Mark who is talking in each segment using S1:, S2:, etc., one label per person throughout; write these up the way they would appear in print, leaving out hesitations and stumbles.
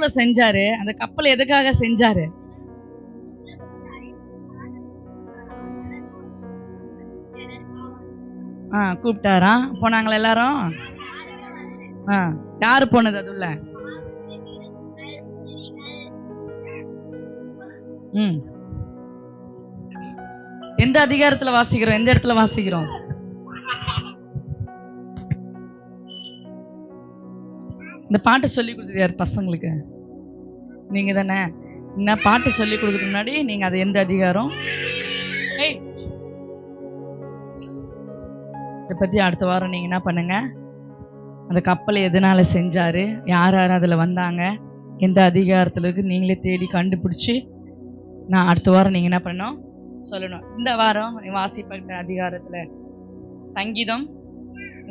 S1: கப்பலை செஞ்சாரு. அந்த கப்பலை எதுக்காக செஞ்சாரு? கூப்பிட்டாரா? போனாங்களா எல்லாரும்? யாரு போனது அதுல? எந்த அதிகாரத்துல வாசிக்கிறோம்? எந்த இடத்துல வாசிக்கிறோம்? இந்த பாட்டு சொல்லி கொடுத்தது யார் பசங்களுக்கு? நீங்க தானே. என்ன பாட்டு சொல்லி கொடுக்கறதுக்கு முன்னாடி நீங்க அது எந்த அதிகாரம் இதை பத்தி அடுத்த வாரம் நீங்க என்ன பண்ணுங்க, அந்த கப்பலை எதனால செஞ்சாரு, யார் யார் அதுல வந்தாங்க, எந்த அதிகாரத்துல இருக்கு, நீங்களே தேடி கண்டுபிடிச்சு நான் அடுத்த வாரம் நீங்க என்ன பண்ணணும் சொல்லணும். இந்த வாரம் வாசிப்பட்ட அதிகாரத்துல சங்கீதம்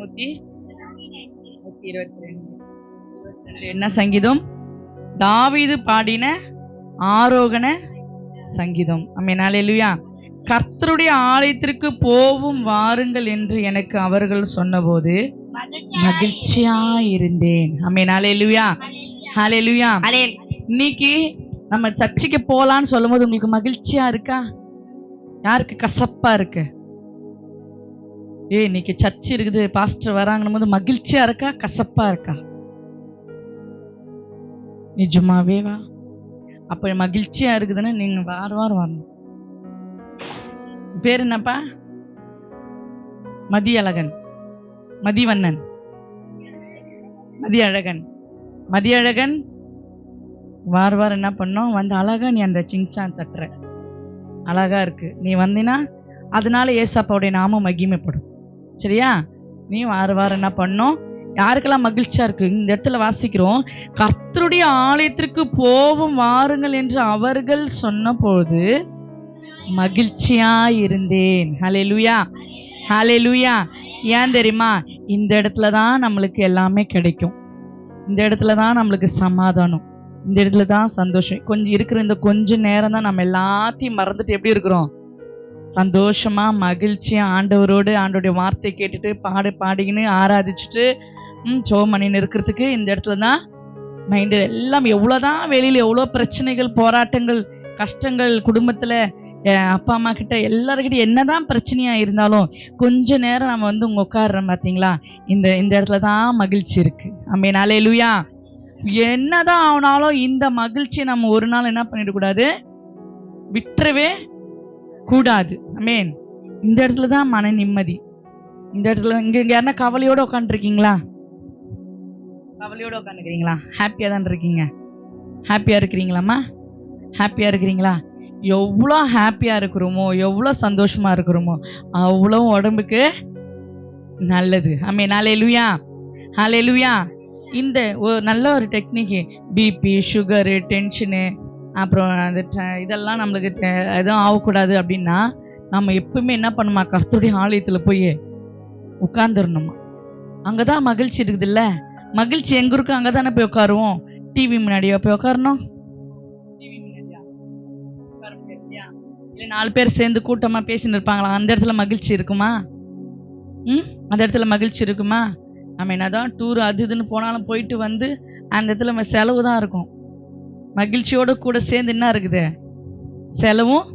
S1: 122 என்ன சங்கீதம்? தாவீது பாடின ஆரோகண சங்கீதம். ஆமென். அல்லேலூயா. கர்த்தருடைய ஆலயத்திற்கு போவும் வாருங்கள் என்று எனக்கு அவர்கள் சொன்னபோது மகிழ்ச்சியா இருந்தேன். ஆமென். அல்லேலூயா. அல்லேலூயா. இன்னைக்கு நம்ம சர்ச்சுக்கு போலான்னு சொல்லும் போது உங்களுக்கு மகிழ்ச்சியா இருக்கா? யாருக்கு கசப்பா இருக்கு? இன்னைக்கு சர்ச் இருக்குது, பாஸ்டர் வராங்கன்னு போது மகிழ்ச்சியா இருக்கா, கசப்பா இருக்கா? நிஜமாவே வா. அப்ப மகிழ்ச்சியா இருக்குதுன்னா நீங்க வாரம் வரணும். பேர் என்னப்பா? மதியழகன், மதிவண்ணன், மதியழகன். மதியழகன் வாரம் என்ன பண்ணோம் வந்து அழகா நீ அந்த சிங்சான் தட்டுற, அழகா இருக்கு. நீ வந்தினா அதனால ஏசப்பாவுடைய நாமம் மகிமைப்படும். சரியா? நீ வாரம் என்ன பண்ணோம், யாருக்கெல்லாம் மகிழ்ச்சியா இருக்கு? இந்த இடத்துல வாசிக்கிறோம், கர்த்தருடைய ஆலயத்திற்கு போவும் வாருங்கள் என்று அவர்கள் சொன்ன போது மகிழ்ச்சியா இருந்தேன். ஹல்லேலூயா. ஹல்லேலூயா. ஏன் தெரியுமா? இந்த இடத்துல தான் நம்மளுக்கு எல்லாமே கிடைக்கும். இந்த இடத்துல தான் நம்மளுக்கு சமாதானம், இந்த இடத்துல தான் சந்தோஷம். கொஞ்சம் இருக்கிற இந்த கொஞ்ச நேரம் தான் நம்ம எல்லாத்தையும் மறந்துட்டு எப்படி இருக்கிறோம்? சந்தோஷமா மகிழ்ச்சியா ஆண்டவரோடு ஆண்டோடைய வார்த்தை கேட்டுட்டு பாடிக்கின்னு ஆராதிச்சுட்டு சோமணின்னு இருக்கிறதுக்கு இந்த இடத்துல தான் மைண்டு எல்லாம். எவ்வளோதான் வெளியில் எவ்வளோ பிரச்சனைகள், போராட்டங்கள், கஷ்டங்கள், குடும்பத்தில் அப்பா அம்மா கிட்ட எல்லாருக்கிட்ட என்னதான் பிரச்சனையா இருந்தாலும் கொஞ்ச நேரம் நம்ம வந்து உட்காடுறோம் பார்த்தீங்களா, இந்த இடத்துல தான் மகிழ்ச்சி இருக்கு. ஆமென். அல்லேலூயா. என்னதான் ஆனாலும் இந்த மகிழ்ச்சியை நம்ம ஒரு நாள் என்ன பண்ணிடக்கூடாது, விட்டுறவே கூடாது. ஆமென். இந்த இடத்துல தான் மன நிம்மதி. இந்த இடத்துல இங்க யாருன்னா கவலையோட உட்காந்துருக்கீங்களா? கவலையோட உட்காந்துக்கிறீங்களா? ஹாப்பியா தான் இருக்கீங்க? ஹாப்பியா இருக்கிறீங்களாம்மா? ஹாப்பியா இருக்கிறீங்களா? எவ்வளோ ஹாப்பியா இருக்கிறோமோ, எவ்வளோ சந்தோஷமா இருக்கிறோமோ அவ்வளோ உடம்புக்கு நல்லது. ஆமென். அல்லேலூயா. அல்லேலூயா. இந்த நல்ல ஒரு டெக்னிக்கு, பிபி, சுகரு, டென்ஷனு, அப்புறம் அந்த இதெல்லாம் நம்மளுக்கு எதுவும் ஆகக்கூடாது அப்படின்னா நம்ம எப்பவுமே என்ன பண்ணுமா, கர்த்தருடைய ஆலயத்தில் போய் உட்கார்ந்துடணுமா. அங்கே தான் மகிழ்ச்சி இருக்குது. இல்லை, மகிழ்ச்சி எங்கே இருக்கும் அங்கே தானே போய் உட்காருவோம். டிவி முன்னாடியா போய் உட்காரணும்? டிவி முன்னாடியா உட்கார முடியாதுயா? இல்லை 4 பேர் சேர்ந்து கூட்டமாக பேசின்னு இருப்பாங்களா, அந்த இடத்துல மகிழ்ச்சி இருக்குமா? அந்த இடத்துல மகிழ்ச்சி இருக்குமா? நம்ம என்னதான் டூர் அது இதுன்னு போனாலும் போயிட்டு வந்து அந்த இடத்துல செலவு தான் இருக்கும். மகிழ்ச்சியோட கூட சேர்ந்து என்ன இருக்குது? செலவும்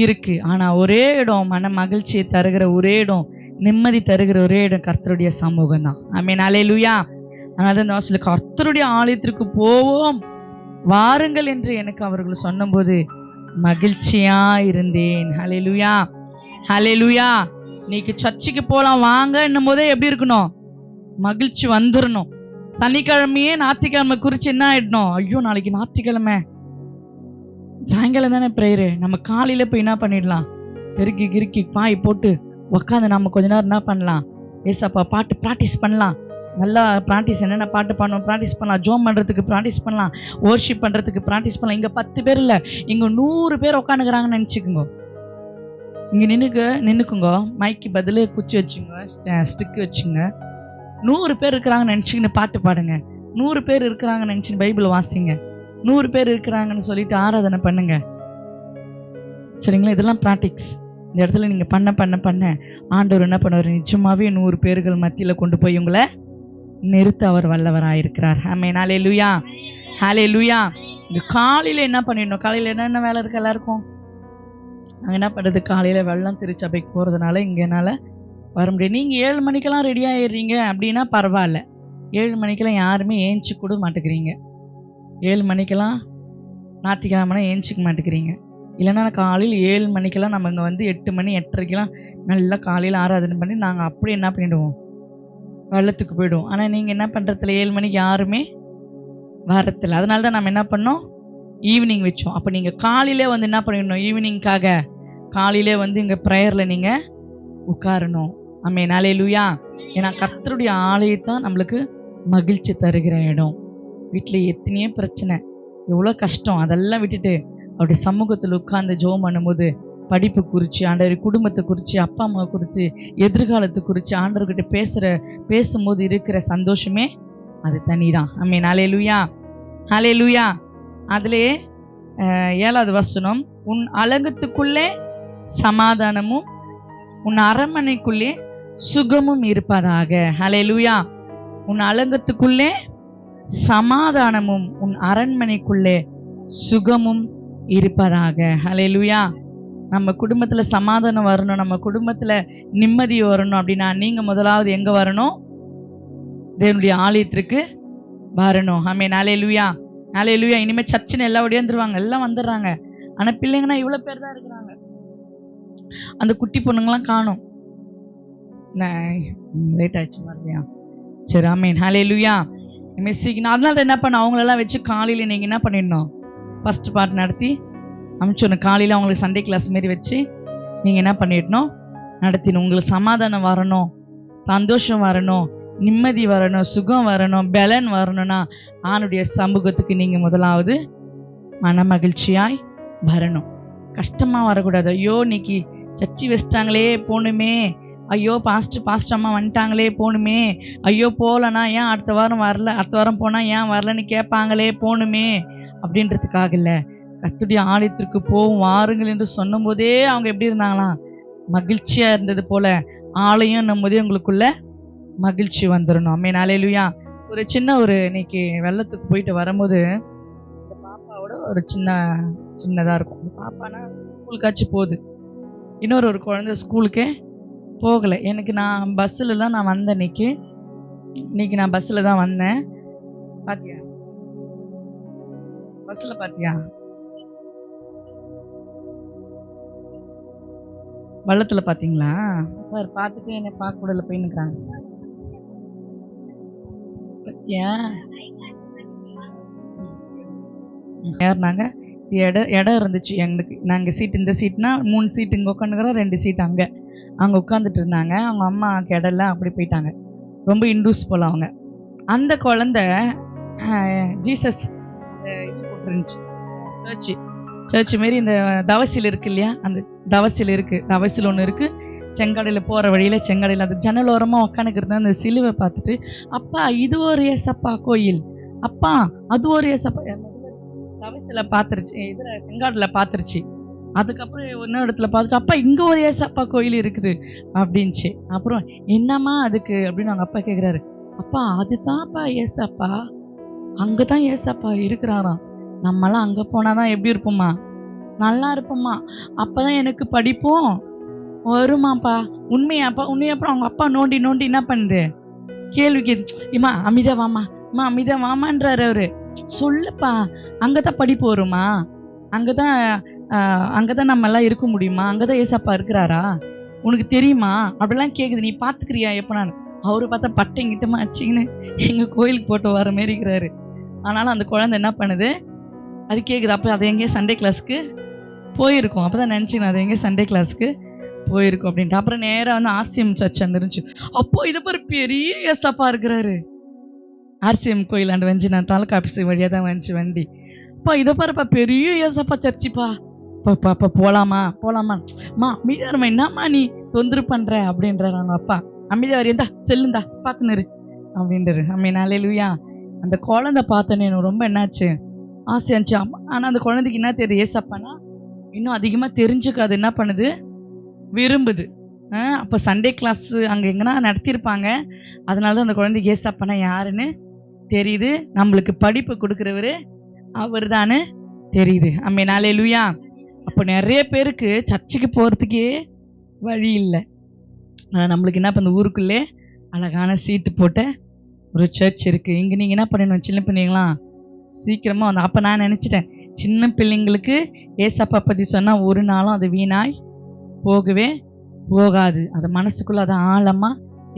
S1: இருக்கு. ஆனா ஒரே இடம், மன மகிழ்ச்சியை தருகிற ஒரே இடம், நிம்மதி தருகிற ஒரே இடம் கர்த்தருடைய சமூகம் தான். ஆமென். அல்லேலூயா. அதனால தான் சொல்லி கர்த்தருடைய ஆலயத்திற்கு போவோம் வாருங்கள் என்று எனக்கு அவர்கள் சொன்னபோது மகிழ்ச்சியா இருந்தேன். அல்லேலூயா. அல்லேலூயா. இன்னைக்கு சர்ச்சுக்கு போலாம் வாங்க என்னும் போதே எப்படி இருக்கணும்? மகிழ்ச்சி வந்துடணும். சனிக்கிழமையே ஞாயிற்றுக்கிழமை குறிச்சு என்ன ஆயிடணும்? ஐயோ நாளைக்கு ஞாயிற்றுக்கிழமை சாயங்காலம் தானே ப்ரேயரு, நம்ம காலையில போய் என்ன பண்ணிடலாம், பெருக்கி கிறுக்கி பாய் போட்டு உக்காந்து நம்ம கொஞ்ச நேரம் என்ன பண்ணலாம், ஏசப்பா பாட்டு ப்ராக்டிஸ் பண்ணலாம். நல்லா ப்ராக்டிஸ், என்னென்ன பாட்டு பாடணும் ப்ராக்டிஸ் பண்ணலாம், ஜோம் பண்ணுறதுக்கு ப்ராக்டிஸ் பண்ணலாம், வொர்ஷிப் பண்ணுறதுக்கு ப்ராக்டிஸ் பண்ணலாம். இங்கே 10 பேர் இல்லை, இங்கே 100 பேர் உட்காந்துக்கிறாங்கன்னு நினச்சிக்கோங்க. இங்கே நின்றுக்குங்க, மைக்கு பதில் குச்சி வச்சுங்க, ஸ்டிக்கு வச்சுங்க. 100 பேர் இருக்கிறாங்கன்னு நினச்சிக்கின்னு பாட்டு பாடுங்க. 100 பேர் இருக்கிறாங்கன்னு நினச்சின்னு பைபிள் வாசிங்க. 100 பேர் இருக்கிறாங்கன்னு சொல்லிட்டு ஆராதனை பண்ணுங்க. சரிங்களா? இதெல்லாம் ப்ராக்டிக்ஸ். இந்த இடத்துல நீங்கள் பண்ண ஆண்டவர் என்ன பண்ணுவார்? நிச்சயமாகவே 100 பேர்கள் மத்தியில் கொண்டு போய் உங்களை நிறுத்த அவர் வல்லவராயிருக்கிறார். ஆமென். ஹல்லேலூயா, ஹல்லேலூயா. இங்க காலையில என்ன பண்ணிடணும்? காலையில என்னென்ன வேலை இருக்கு எல்லாருக்கும்? நாங்கள் என்ன பண்ணுறது, காலையில் வெள்ளம் திருச்சபைக்கு போகிறதுனால இங்கே என்னால் வர முடியும். நீங்கள் 7 மணிக்கெல்லாம் ரெடி ஆகிடுறீங்க அப்படின்னா பரவாயில்ல. 7 மணிக்கெல்லாம் யாருமே ஏஞ்சி கூட மாட்டேங்கிறீங்க. 7 மணிக்கெல்லாம் ஞாயிற்றுக்கிழமைனா ஏஞ்சிக்க மாட்டேங்கிறீங்க. இல்லைன்னா காலையில் 7 மணிக்கெல்லாம் நம்ம இங்கே வந்து 8 மணி 8:30கெல்லாம் நல்லா காலையில் ஆராதனை பண்ணி நாங்கள் அப்படி என்ன பண்ணிவிடுவோம், வெள்ளத்துக்கு போயிடுவோம். ஆனால் நீங்கள் என்ன பண்ணுறதில்ல, 7 மணிக்கு யாருமே வரதில்லை. அதனால தான் நம்ம என்ன பண்ணோம், ஈவினிங் வச்சோம். அப்போ நீங்கள் காலையிலே வந்து என்ன பண்ணிடணும், ஈவினிங்காக காலையிலே வந்து இங்கே ப்ரேயரில் நீங்கள் உட்காரணும். ஆமென். ஹல்லேலூயா. ஏன்னா கர்த்தருடைய ஆலயத்தான் நம்மளுக்கு மகிழ்ச்சி தருகிற இடம். வீட்டில் எத்தனையோ பிரச்சனை, எவ்வளோ கஷ்டம், அதெல்லாம் விட்டுட்டு அவருடைய சமூகத்தில் உட்கார்ந்து ஜெபம் பண்ணும்போது படிப்பு குறித்து, ஆண்டவர் குடும்பத்தை குறித்து, அப்பா அம்மா குறித்து, எதிர்காலத்தை குறித்து ஆண்டவர்கிட்ட பேசும்போது இருக்கிற சந்தோஷமே அது தனி தான். ஆமென். ஹல்லேலூயா, ஹல்லேலூயா. அதிலே 7வது வசனம், உன் அலங்கத்துக்குள்ளே சமாதானமும் உன் அரண்மனைக்குள்ளே சுகமும் இருப்பதாக. ஹல்லேலூயா. உன் அலங்கத்துக்குள்ளே சமாதானமும் உன் அரண்மனைக்குள்ளே சுகமும் இருப்பதாக. ஹல்லேலூயா. நம்ம குடும்பத்துல சமாதானம் வரணும், நம்ம குடும்பத்துல நிம்மதி வரணும் அப்படின்னா நீங்க முதலாவது எங்க வரணும், தேவனுடைய ஆலயத்திற்கு வரணும். ஆமென். ஹல்லேலூயா, ஹல்லேலூயா. இனிமே சர்ச்சுன்னு எல்லாம் ஒடியாந்துருவாங்க, எல்லாம் வந்துடுறாங்க. ஆனா பிள்ளைங்கன்னா இவ்வளவு பேர் தான் இருக்கிறாங்க. அந்த குட்டி பொண்ணுங்களாம் காணும். லேட் ஆயிடுச்சு மாதிரியா? சரி. ஆமென். ஹல்லேலூயா. மிஸ்ஸிக்கு அதனால தான் என்ன பண்ண, அவங்களெல்லாம் வச்சு காலையில நீங்க என்ன பண்ணிடணும், ஃபர்ஸ்ட் பார்ட் நடத்தி அனுப்பிச்சோன்னு. காலையில் அவங்களுக்கு சண்டே கிளாஸ் மாரி வச்சு நீங்கள் என்ன பண்ணிடணும், நடத்திடணும். உங்களுக்கு சமாதானம் வரணும், சந்தோஷம் வரணும், நிம்மதி வரணும், சுகம் வரணும், பலன் வரணும்னா ஆணுடைய சமூகத்துக்கு நீங்கள் முதலாவது மன மகிழ்ச்சியாய் வரணும். கஷ்டமாக வரக்கூடாது. ஐயோ இன்னைக்கு சர்ச்சி வச்சிட்டாங்களே போகணுமே, ஐயோ பாஸ்ட் அம்மா வந்துட்டாங்களே போகணுமே, ஐயோ போகலன்னா ஏன் அடுத்த வாரம் வரல, அடுத்த வாரம் போனால் ஏன் வரலன்னு கேட்பாங்களே போகணுமே அப்படின்றதுக்காக இல்லை. கர்த்தருடைய ஆலயத்திற்கு போவோம் வாருங்கள் என்று சொன்னும் போதே அவங்க எப்படி இருந்தாங்களாம், மகிழ்ச்சியா இருந்தது போல ஆலயம் நம்மதே உங்களுக்குள்ள மகிழ்ச்சி வந்துடணும். ஆமென். ஹல்லேலூயா. ஒரு இன்னைக்கு வெள்ளத்துக்கு போயிட்டு வரும்போது இந்த பாப்பாவோட ஒரு சின்னதா இருக்கும். பாப்பானா ஸ்கூலுக்காச்சும் போகுது, இன்னொரு குழந்தை ஸ்கூலுக்கே போகலை. நான் பஸ்ஸில் தான் நான் வந்தேன். இன்னைக்கு நான் பஸ்ஸில் தான் வந்தேன். பாத்தியா பஸ்ஸில் பாத்தியா, வள்ளத்துல பாத்தீங்களா? பார்த்துட்டு என்னை பார்க்க கூடல போய் நிற்கிறாங்க. பத்தியா ஏறினாங்க. இடம் இருந்துச்சு எங்களுக்கு. நாங்கள் சீட், இந்த சீட்னா 3 சீட்டு இங்கே உட்காந்துக்கிறோம், 2 சீட் அங்கே உட்காந்துட்டு இருந்தாங்க. அவங்க அம்மாவுக்கு இடம்ல அப்படி போயிட்டாங்க. ரொம்ப இண்டூஸ் போல அவங்க. அந்த குழந்தை ஜீசஸ் இது போட்டுருந்துச்சு, சர்ச் மாரி இந்த தவசில் இருக்கு இல்லையா, அந்த தவசில் ஒன்று இருக்கு. செங்காடையில் போகிற வழியில் செங்காடையில் அந்த ஜன்னல் ஓரமாக உட்காந்துக்கிறது. அந்த சிலுவை பார்த்துட்டு, அப்பா இது ஒரு ஏசப்பா கோயில், அப்பா அது ஒரு ஏசப்பா, தவசில பார்த்துருச்சு, இதில் செங்காடில் பார்த்துருச்சு. அதுக்கப்புறம் இன்னொரு இடத்துல பார்த்துட்டு, அப்பா இங்கே ஒரு ஏசப்பா கோயில் இருக்குது அப்படின்ச்சு. அப்புறம் என்னம்மா அதுக்கு அப்படின்னு அவங்க அப்பா கேட்குறாரு. அப்பா அதுதான்ப்பா ஏசப்பா, அங்கே தான் ஏசப்பா இருக்கிறாராம். நம்மளாம் அங்கே போனால் தான் எப்படி இருப்போம்மா, நல்லா இருப்போம்மா, அப்போ தான் எனக்கு படிப்போம் வருமாப்பா. உண்மையாப்பா உண்மையாப்பா. அவங்க அப்பா நோண்டி என்ன பண்ணுது, கேள்வி இம்மா அமிதா வாமா, அம்மா அமிதா வாமான்றாரு அவரு. சொல்லுப்பா, அங்கே தான் படிப்பு வருமா, அங்கே தான் நம்மெல்லாம் இருக்க முடியுமா, அங்கே தான் ஏசப்பா இருக்கிறாரா, உனக்கு தெரியுமா அப்படிலாம் கேட்குது. நீ பார்த்துக்கிறியா எப்போ? நான் அவரு பார்த்தா பட்டைங்கிட்டமா அடிச்சிங்கன்னு எங்கள் கோயிலுக்கு போட்டு வர மாரி இருக்கிறாரு. ஆனாலும் அந்த குழந்தை என்ன பண்ணுது, அது கேட்குது. அப்போ அது எங்கேயோ சண்டே கிளாஸ்க்கு போயிருக்கும். அப்போ தான் நினச்சிக்கணும் அது எங்கேயோ சண்டே கிளாஸ்க்கு போயிருக்கும் அப்படின்ட்டு. அப்புறம் நேராக வந்து ஆர்சிஎம் சர்ச் வந்துருந்துச்சு. அப்போ இதை பாரு பெரிய ஏசப்பா இருக்கிறாரு. ஆர்சிஎம் கோயிலாண்டு வந்து நான் தாலுக்கா ஆஃபீஸ் வழியாக தான் வந்துச்சு வண்டி. அப்பா இதை பாருப்பா பெரிய ஏசப்பா சர்ச்சுப்பா, அப்பா போகலாமா அம்மா அமைதியாருமா, என்னம்மா நீ தொந்தரவு பண்ணுற அப்படின்றாரு அவங்க அப்பா. அமைதியா இருந்தா செல்லுந்தா பார்த்துன்னு அப்படின்றாரு. ஆமென். ஹல்லேலூயா. அந்த குழந்தை பார்த்தோன்னே எனக்கு ரொம்ப என்னாச்சு, ஆசையாச்சு. ஆனால் அந்த குழந்தைக்கு என்ன தெரியுது, ஏசப்பானா இன்னும் அதிகமாக தெரிஞ்சுக்காது, என்ன பண்ணுது, விரும்புது. அப்போ சண்டே கிளாஸ் அங்கே எங்கன்னா நடத்தியிருப்பாங்க, அதனாலதான் அந்த குழந்தைக்கு ஏசப்பானா யாருன்னு தெரியுது. நம்மளுக்கு படிப்பு கொடுக்கிறவரு அவர் தானே தெரியுது. ஆமென், அல்லேலூயா. அப்போ நிறைய பேருக்கு சர்ச்சுக்கு போறதுக்கே வழி இல்லை. ஆனால் நம்மளுக்கு என்ன பண்ண, ஊருக்குள்ளே அழகான சீட்டு போட்ட ஒரு சர்ச் இருக்கு. இங்க நீங்க என்ன பண்ணணும், சின்ன பிள்ளைங்களா சீக்கிரமா வந்து, அப்ப நான் நினைச்சிட்டேன் சின்ன பிள்ளைங்களுக்கு ஏசப்பா பத்தி சொன்னா ஒரு நாளும் அது வீணாய் போகவே போகாது. அது மனசுக்குள்ள அதை ஆழமா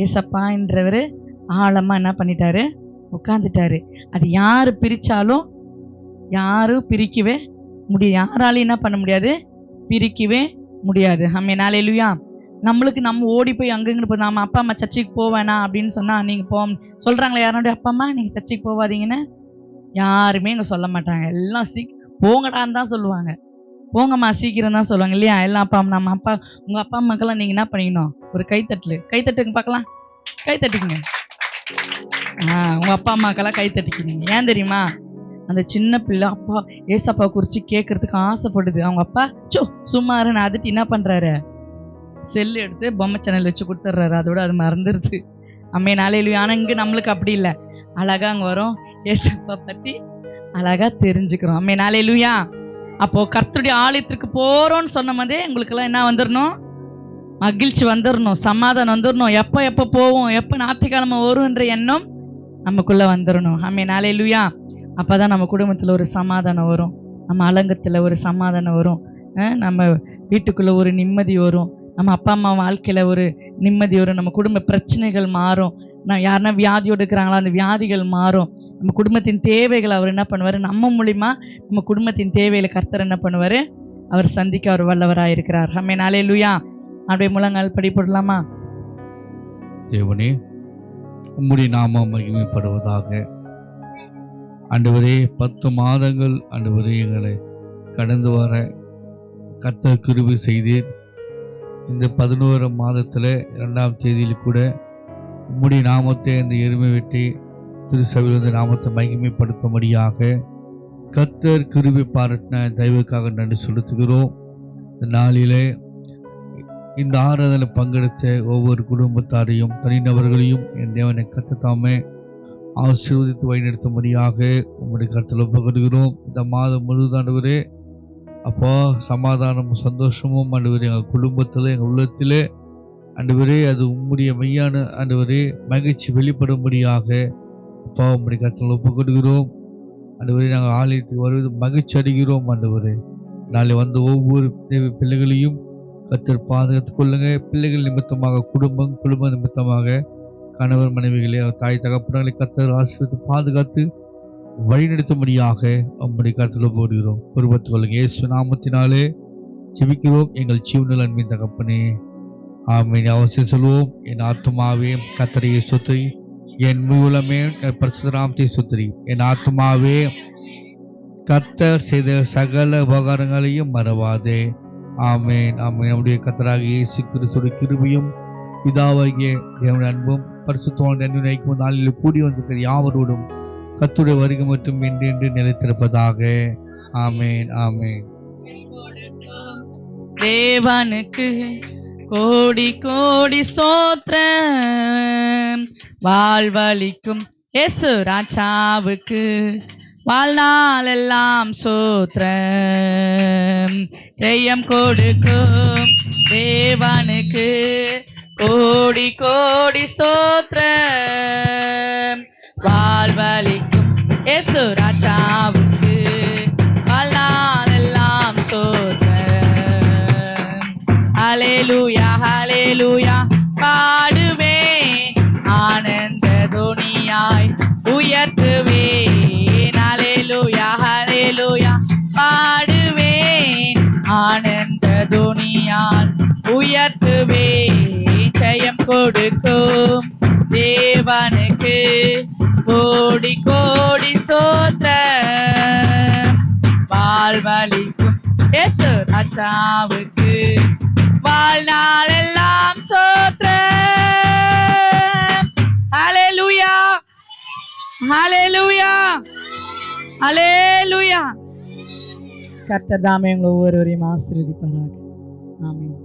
S1: ஏசப்பான்றவரு ஆழமா என்ன பண்ணிட்டாரு, உட்காந்துட்டாரு. அது யாரு பிரிச்சாலும் யாரும் பிரிக்கவே முடியாது, யாராலையும் என்ன பண்ண முடியாது, பிரிக்கவே முடியாது. ஆமென், அல்லேலூயா. நம்மளுக்கு நம்ம ஓடி போய் அங்கங்க போய் நம்ம அப்பா அம்மா சர்ச்சுக்கு போவேனா அப்படின்னு சொன்னா, நீங்க சொல்றாங்களா யாரோடைய அப்பா அம்மா நீங்க சர்ச்சுக்கு போவாதீங்கன்னு? யாருமே இங்க சொல்ல மாட்டாங்க. எல்லாம் போங்கடான்னு தான் சொல்லுவாங்க. போங்கம்மா சீக்கிரம் தான் சொல்லுவாங்க இல்லையா? எல்லாம் அப்பா நம்ம அப்பா உங்க அப்பா அம்மாக்கெல்லாம் நீங்க என்ன பண்ணிக்கணும், ஒரு கைத்தட்டுங்க பார்க்கலாம், கைத்தட்டிக்குங்க. உங்க அப்பா அம்மாக்கெல்லாம் கைத்தட்டிக்கிங்க. ஏன் தெரியுமா? அந்த சின்ன பிள்ளை அப்பா ஏசப்பா குறிச்சு கேட்கறதுக்கு ஆசைப்படுது. அவங்க அப்பா சும்மா இருன்னு அதுட்டு என்ன பண்றாரு, செல்லு எடுத்து பொம்மை சேனல் வச்சு கொடுத்துட்றாரு. அதோட அது மறந்துடுது. ஆமென், அல்லேலூயா. ஆனா இங்க நம்மளுக்கு அப்படி இல்லை. அழகா அங்க வரும், ஏசப்பா பத்தி அழகா தெரிஞ்சுக்கிறோம். ஆமென், அல்லேலூயா. அப்போ கர்த்தருடைய ஆலயத்திற்கு போறோம்னு சொன்ன போதே உங்களுக்கு எல்லாம் என்ன வந்துடணும், மகிழ்ச்சி வந்துடணும், சமாதானம் வந்துடணும். எப்போ போவோம், எப்போ ஞாயிற்றுக்கிழமை வரும்ன்ற எண்ணம் நமக்குள்ள வந்துடணும். ஆமென், அல்லேலூயா. அப்பதான் நம்ம குடும்பத்துல ஒரு சமாதானம் வரும், நம்ம அலங்கத்துல ஒரு சமாதானம் வரும், நம்ம வீட்டுக்குள்ள ஒரு நிம்மதி வரும், நம்ம அப்பா அம்மா வாழ்க்கையில ஒரு நிம்மதி வரும், நம்ம குடும்ப பிரச்சனைகள் மாறும். நான் யாருன்னா வியாதியோடு இருக்கிறாங்களா, அந்த வியாதிகள் மாறும். நம்ம குடும்பத்தின் தேவைகளை அவர் என்ன பண்ணுவார், நம்ம மூலிமா நம்ம குடும்பத்தின் தேவைகளை கர்த்தர் என்ன பண்ணுவார், அவர் சந்திக்க அவர் வல்லவராக இருக்கிறார். ஆமென், அல்லேலூயா. அப்படியே முழங்கால் படிப்படலாமா?
S2: தேவனே, உம்முடைய நாமம் மகிமைப்படுவதாக. ஆண்டவரே, 10 மாதங்கள் ஆண்டவரே எங்களை கடந்து வர கர்த்தர் கிருபை செய்தீர். இந்த 11 மாதத்தில் 2ஆம் தேதியில் கூட உம்முடைய நாமத்தை இந்த எருமை வெட்டி திருச்சபையில் இந்த நாமத்தை மகிமைப்படுத்தும்படியாக கர்த்தர் கிருபை பாராட்டின தயவுக்காக நன்றி செலுத்துகிறோம். இந்த நாளிலே இந்த ஆராதனையில் பங்கெடுத்த ஒவ்வொரு குடும்பத்தாரையும் தனிநபர்களையும் என் தேவனை கர்த்தர் தாமே ஆசீர்வதித்து வழிநடத்தும்படியாக உம்முடைய கருத்தில் ஒப்புக்கொள்கிறோம். இந்த மாதம் முழுவதும் ஆண்டவரே அப்போ சமாதானமும் சந்தோஷமும் ஆண்டவரே எங்கள் குடும்பத்தில் எங்கள் உள்ளத்தில் ஆண்டவரே அது உம்முடைய மெய்யான ஆண்டவரே மகிழ்ச்சி வெளிப்படும்படியாக அப்பா உம்முடைய கருத்தில் ஒப்புக்கொள்கிறோம். ஆண்டவரே நாங்கள் ஆலயத்துக்கு வருவது மகிழ்ச்சி அடைகிறோம். ஆண்டவரே நாளை வந்த ஒவ்வொரு பிள்ளைகளையும் கர்த்தர் பாதுகாத்துக் கொள்ளுங்க. பிள்ளைகள் நிமித்தமாக குடும்ப நிமித்தமாக கணவர் மனைவிகளே தாய் தகப்பனர்களை கர்த்தர் ஆசீர்வதித்து பாதுகாத்து வழிநடத்தும்படியாக உம்முடைய கருத்தில் போடுகிறோம். பொறுப்பத்துக் கொள்ளுங்க. இயேசு நாமத்தினாலே ஜெபிக்கிறோம் எங்கள் ஜீவனில் அன்பின் தகப்பனே, ஆமென். அவசியம் சொல்லுவோம். என் ஆத்துமாவே கர்த்தரையே ஸ்தோத்திரி, என் முழுமே பரிசுத்த நாமத்தை ஸ்தோத்திரி. என் ஆத்துமாவே கர்த்தர் செய்த சகல உபகாரங்களையும் மறவாதே. ஆமென், ஆமென். நம்முடைய கர்த்தராகிய இயேசு கிறிஸ்துவின் கிருபையும் பிதாவாகிய தேவனுடைய அன்பும் பரிசுத்தமான அன்பும் ஐக்கியமும் நாளில் கூடி வந்திருக்கிற யாவரோடும் கர்த்தருடைய வருகை மட்டும் என்று நிலைத்திருப்பதாக. ஆமென், ஆமென்.
S1: தேவனுக்கு கோடி கோடி ஸ்தோத்திரம், வாழ்வளிக்கும் இயேசு ராஜாவுக்கு வாழ்நாள் எல்லாம் ஸ்தோத்திரம். ஜெயம் கொடுக்கும் தேவனுக்கு கோடி கோடி ஸ்தோத்திரம், வாழ்வளிக்கும் இயேசு ராஜாவுக்கு வாழ்நாள் எல்லாம் ஸ்தோத்திரம். ஹல்லேலூயா, ஹல்லேலூயா பாடுவேன், ஆனந்த துணியாய் உயர்த்துவேன். ஹல்லேலூயா, ஹல்லேலூயா பாடுவேன், ஆனந்த துணியால் உயர்த்துவேன். ஜெயம் கொடுக்கும் தேவனுக்கு கோடி கோடி ஸ்தோத்திரம், வாழ்வளிக்கும் இயேசு ராஜாவுக்கு வாழ்நாள் எல்லாம் ஸ்தோத்திரம். ஹல்லேலூயா, ஹல்லேலூயா, ஹல்லேலூயா. கர்த்தர் தாமே உங்களை ஒவ்வொருவரையும் ஆசீர்வதிப்பாராக. ஆமென்.